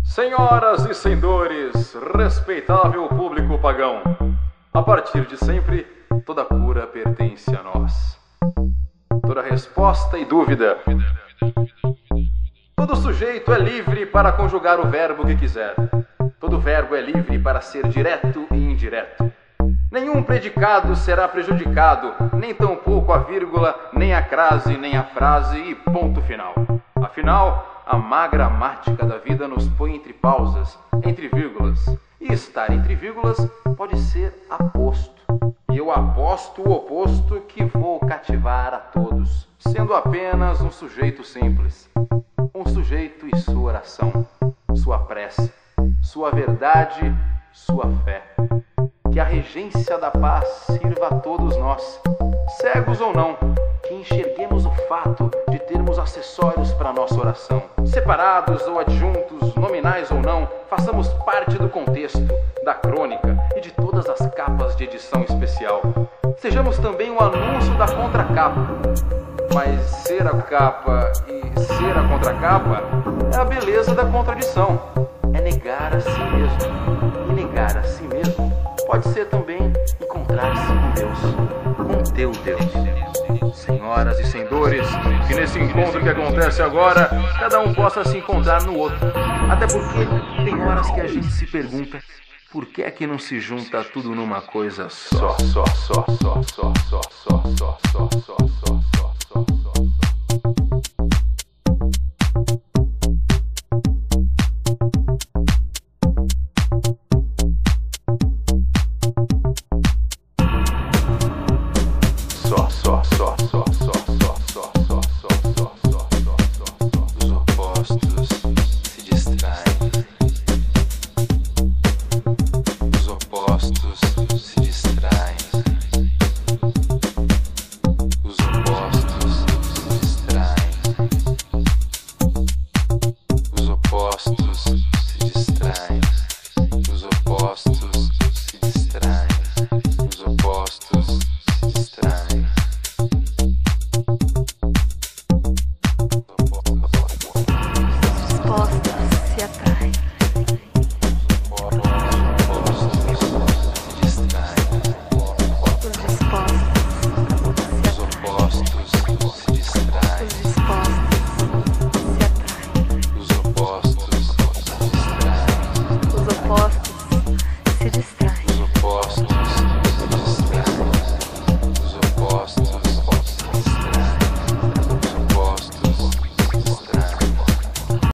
Senhoras e senhores, respeitável público pagão, a partir de sempre, toda cura pertence a nós. Toda resposta e dúvida. Todo sujeito é livre para conjugar o verbo que quiser. Todo verbo é livre para ser direto e indireto. Nenhum predicado será prejudicado, nem tampouco a vírgula, nem a crase, nem a frase e ponto final. Afinal, a má gramática da vida nos põe entre pausas, entre vírgulas. E estar entre vírgulas pode ser aposto. E eu aposto o oposto que vou cativar a todos, sendo apenas um sujeito simples. Um sujeito e sua oração, sua prece, sua verdade, sua fé. Que a regência da paz sirva a todos nós, cegos ou não, que enxerguemos o fato de termos acessórios para nossa oração. Separados ou adjuntos, nominais ou não, façamos parte do contexto, da crônica e de todas as capas de edição especial. Sejamos também o anúncio da contracapa. Mas ser a capa e ser a contracapa é a beleza da contradição. É negar a si mesmo. E negar a si mesmo pode ser também encontrar-se com Deus, com teu Deus. Senhoras e senhores, que nesse encontro que acontece agora, cada um possa se encontrar no outro. Até porque tem horas que a gente se pergunta, por que é que não se junta tudo numa coisa só? Só.